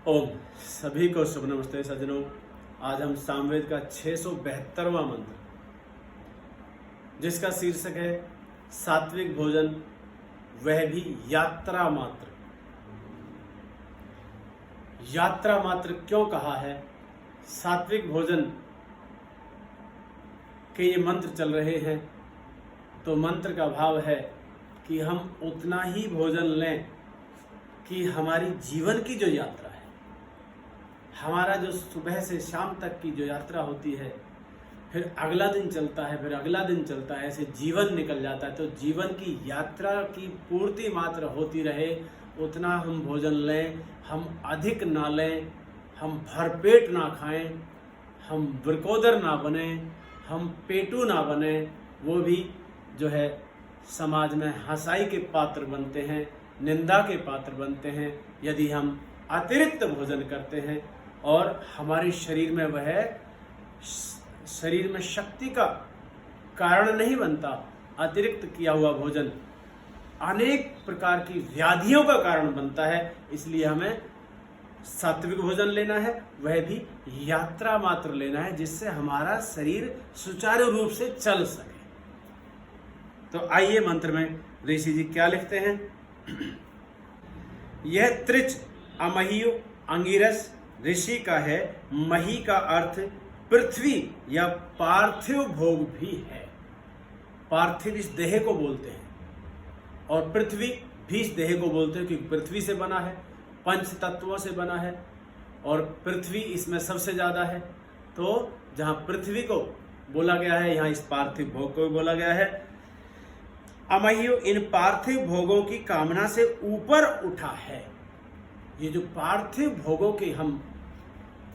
ओम सभी को शुभ नमस्ते सज्जनों। आज हम सामवेद का 672वां मंत्र, जिसका शीर्षक है सात्विक भोजन, वह भी यात्रा मात्र। यात्रा मात्र क्यों कहा है? सात्विक भोजन के ये मंत्र चल रहे हैं, तो मंत्र का भाव है कि हम उतना ही भोजन लें कि हमारी जीवन की जो यात्रा है, हमारा जो सुबह से शाम तक की जो यात्रा होती है, फिर अगला दिन चलता है, फिर अगला दिन चलता है, ऐसे जीवन निकल जाता है। तो जीवन की यात्रा की पूर्ति मात्र होती रहे, उतना हम भोजन लें, हम अधिक ना लें, हम भरपेट ना खाएं, हम बरकोदर ना बने, हम पेटू ना बने। वो भी जो है समाज में हंसाई के पात्र बनते हैं, निंदा के पात्र बनते हैं यदि हम अतिरिक्त भोजन करते हैं। और हमारे शरीर में वह शरीर में शक्ति का कारण नहीं बनता। अतिरिक्त किया हुआ भोजन अनेक प्रकार की व्याधियों का कारण बनता है। इसलिए हमें सात्विक भोजन लेना है, वह भी यात्रा मात्र लेना है, जिससे हमारा शरीर सुचारू रूप से चल सके। तो आइए मंत्र में ऋषि जी क्या लिखते हैं। यह त्रिच अमहियो अंगिरस ऋषि का है। मही का अर्थ पृथ्वी या पार्थिव भोग भी है। पार्थिव इस देह को बोलते हैं और पृथ्वी भी इस देह को बोलते हैं, क्योंकि पृथ्वी से बना है, पंच तत्वों से बना है और पृथ्वी इसमें सबसे ज्यादा है। तो जहां पृथ्वी को बोला गया है, यहां इस पार्थिव भोग को भी बोला गया है। अमह्यो इन पार्थिव भोगों की कामना से ऊपर उठा है। ये जो पार्थिव भोगों के हम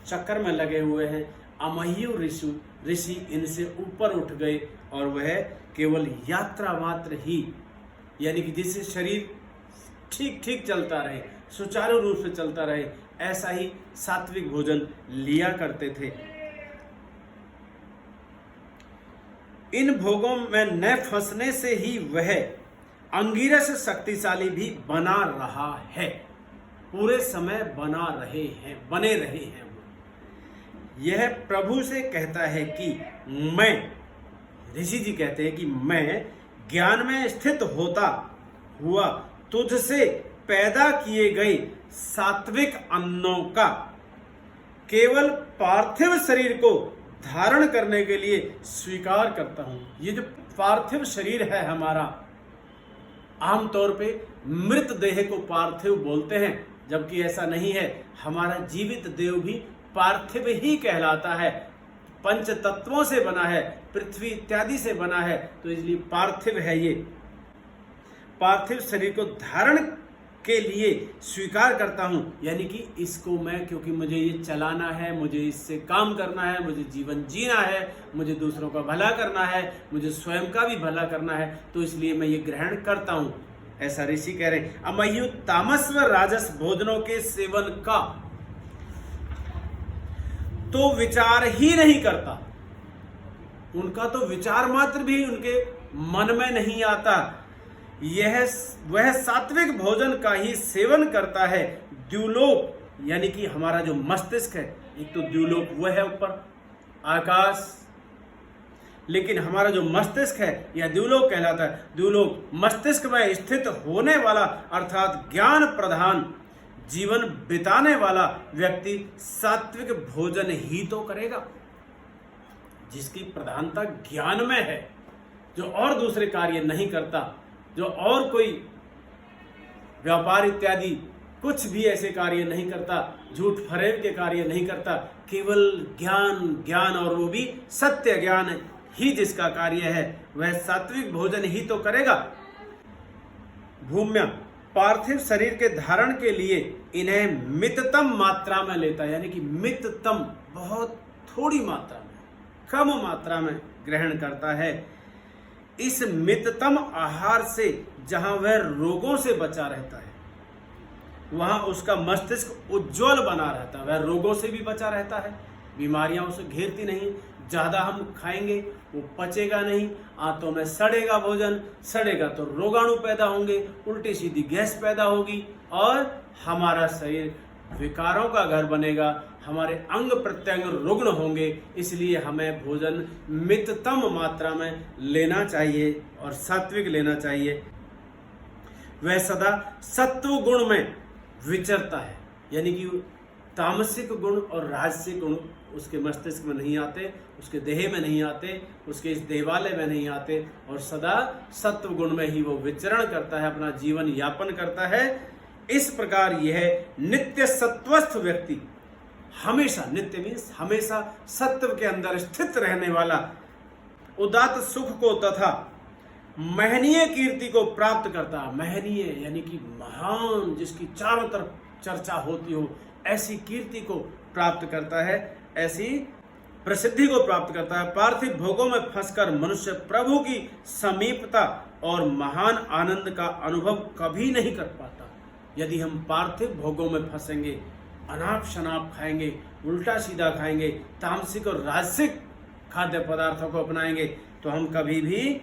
चक्कर में लगे हुए हैं, अमह्यो ऋषि इनसे ऊपर उठ गए और वह केवल यात्रा मात्र ही, यानी कि जिससे शरीर ठीक ठीक चलता रहे, सुचारू रूप से चलता रहे, ऐसा ही सात्विक भोजन लिया करते थे। इन भोगों में न फंसने से ही वह अंगिरस शक्तिशाली भी बना रहा है। पूरे समय बने रहे हैं। यह प्रभु से कहता है कि मैं, ऋषि जी कहते हैं कि मैं ज्ञान में स्थित होता हुआ तुझसे पैदा किए गए सात्विक अन्नों का केवल पार्थिव शरीर को धारण करने के लिए स्वीकार करता हूं। ये जो पार्थिव शरीर है हमारा, आमतौर पे मृत देह को पार्थिव बोलते हैं, जबकि ऐसा नहीं है। हमारा जीवित देह भी पार्थिव ही कहलाता है। पंच तत्वों से बना है, पृथ्वी इत्यादि से बना है, तो इसलिए पार्थिव है। ये पार्थिव शरीर को धारण के लिए स्वीकार करता हूं, यानी कि इसको मैं, क्योंकि मुझे ये चलाना है, मुझे इससे काम करना है, मुझे जीवन जीना है, मुझे दूसरों का भला करना है, मुझे स्वयं का भी भला करना है, तो इसलिए मैं ये ग्रहण करता हूं। ऐसा ऋषि कह रहे हैं। अमह्यो तामस व राजस भोजनों के सेवन का तो विचार ही नहीं करता। उनका तो विचार मात्र भी उनके मन में नहीं आता। वह सात्विक भोजन का ही सेवन करता है। द्युलोक, यानी कि हमारा जो मस्तिष्क है, एक तो द्युलोक वह है ऊपर आकाश, लेकिन हमारा जो मस्तिष्क है यह द्युलोक कहलाता है। द्युलोक मस्तिष्क में स्थित होने वाला, अर्थात ज्ञान प्रधान जीवन बिताने वाला व्यक्ति सात्विक भोजन ही तो करेगा। जिसकी प्रधानता ज्ञान में है, जो और दूसरे कार्य नहीं करता, जो और कोई व्यापार इत्यादि कुछ भी ऐसे कार्य नहीं करता, झूठ फरेब के कार्य नहीं करता, केवल ज्ञान और वो भी सत्य ज्ञान ही जिसका कार्य है, वह सात्विक भोजन ही तो करेगा। भूम्या पार्थिव शरीर के धारण के लिए इन्हें मिततम मात्रा में लेता है, यानी कि मिततम बहुत थोड़ी मात्रा में, कम मात्रा में ग्रहण करता है। इस मिततम आहार से जहां वह रोगों से बचा रहता है, वहां उसका मस्तिष्क उज्जवल बना रहता है, वह रोगों से भी बचा रहता है, बीमारियां उसे घेरती नहीं। ज्यादा हम खाएंगे वो पचेगा नहीं, आंतों में सड़ेगा, भोजन सड़ेगा तो रोगाणु पैदा होंगे, उल्टी सीधी गैस पैदा होगी और हमारा शरीर विकारों का घर बनेगा, हमारे अंग प्रत्यंग रुग्ण होंगे। इसलिए हमें भोजन मिततम मात्रा में लेना चाहिए और सात्विक लेना चाहिए। वह सदा सत्व गुण में विचरता है, यानी कि तामसिक गुण और राजसिक गुण उसके मस्तिष्क में नहीं आते, उसके देह में नहीं आते, उसके इस देवालय में नहीं आते, और सदा सत्व गुण में ही वो विचरण करता है, अपना जीवन यापन करता है। इस प्रकार यह नित्य सत्वस्थ व्यक्ति हमेशा, नित्य मीन्स हमेशा सत्व के अंदर स्थित रहने वाला, उदात्त सुख को तथा महनीय कीर्ति को प्राप्त करता है। महनीय यानी कि महान, जिसकी चारों तरफ चर्चा होती हो, ऐसी कीर्ति को प्राप्त करता है, ऐसी प्रसिद्धि को प्राप्त करता है। पार्थिव भोगों में फंसकर मनुष्य प्रभु की समीपता और महान आनंद का अनुभव कभी नहीं कर पाता। यदि हम पार्थिव भोगों में फंसेंगे, अनाप शनाप खाएंगे, उल्टा सीधा खाएंगे, तामसिक और राजसिक खाद्य पदार्थों को अपनाएंगे, तो हम कभी भी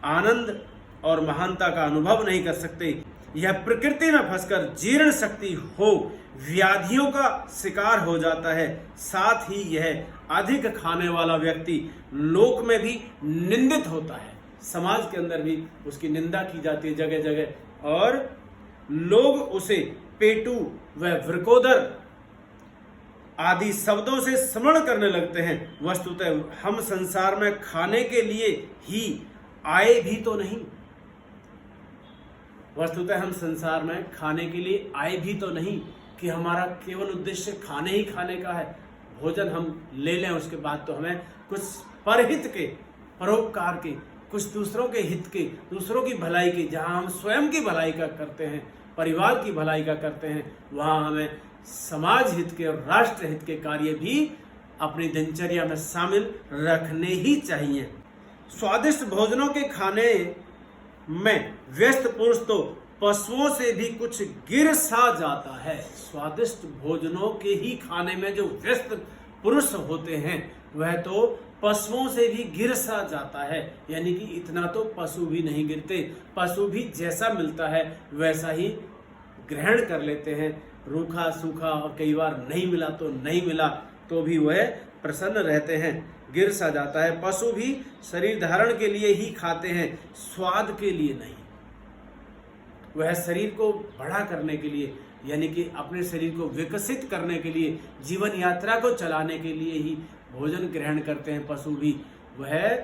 आनंद और महानता का अनुभव नहीं कर सकते। यह प्रकृति में फंसकर जीर्ण शक्ति हो व्याधियों का शिकार हो जाता है। साथ ही यह अधिक खाने वाला व्यक्ति लोक में भी निंदित होता है, समाज के अंदर भी उसकी निंदा की जाती है जगह जगह, और लोग उसे पेटू व वृकोदर आदि शब्दों से स्मरण करने लगते हैं। वस्तुतः हम संसार में खाने के लिए ही आए भी तो नहीं, वस्तुतः हम संसार में खाने के लिए आए भी तो नहीं कि हमारा केवल उद्देश्य खाने ही खाने का है। भोजन हम ले लें, उसके बाद तो हमें कुछ परहित के, परोपकार के, कुछ दूसरों के हित के, दूसरों की भलाई के, जहाँ हम स्वयं की भलाई का करते हैं, परिवार की भलाई का करते हैं, वहाँ हमें समाज हित के और राष्ट्र हित के कार्य भी अपनी दिनचर्या में शामिल रखने ही चाहिए। स्वादिष्ट भोजनों के खाने में व्यस्त पुरुष तो पशुओं से भी कुछ गिर सा जाता है। स्वादिष्ट भोजनों के ही खाने में जो व्यस्त पुरुष होते हैं, वह तो पशुओं से भी गिर सा जाता है, यानी कि इतना तो पशु भी नहीं गिरते। पशु भी जैसा मिलता है वैसा ही ग्रहण कर लेते हैं, रूखा सूखा, और कई बार नहीं मिला तो नहीं मिला तो भी वह प्रसन्न रहते हैं, गिर सा जाता है। पशु भी शरीर धारण के लिए ही खाते हैं, स्वाद के लिए नहीं। वह शरीर को बड़ा करने के लिए, यानी कि अपने शरीर को विकसित करने के लिए, जीवन यात्रा को चलाने के लिए ही भोजन ग्रहण करते हैं पशु भी, वह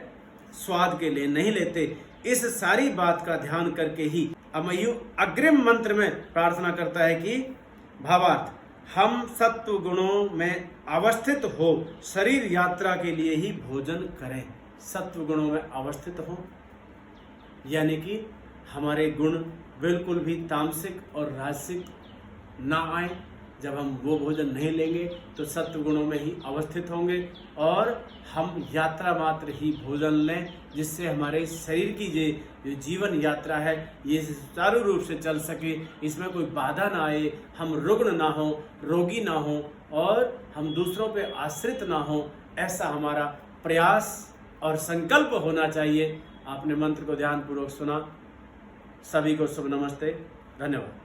स्वाद के लिए नहीं लेते। इस सारी बात का ध्यान करके ही अमयु अग्रिम मंत्र में प्रार्थना करता है कि भावार्थ, हम सत्व गुणों में अवस्थित हो शरीर यात्रा के लिए ही भोजन करें। सत्व गुणों में अवस्थित हो, यानी कि हमारे गुण बिल्कुल भी तामसिक और राजसिक ना आए। जब हम वो भोजन नहीं लेंगे तो सत्व गुणों में ही अवस्थित होंगे, और हम यात्रा मात्र ही भोजन लें, जिससे हमारे शरीर की जो जीवन यात्रा है ये सुचारू रूप से चल सके, इसमें कोई बाधा ना आए, हम रुग्ण ना हो, रोगी ना हो, और हम दूसरों पे आश्रित ना हो। ऐसा हमारा प्रयास और संकल्प होना चाहिए। आपने मंत्र को ध्यानपूर्वक सुना। सभी को शुभ नमस्ते, धन्यवाद।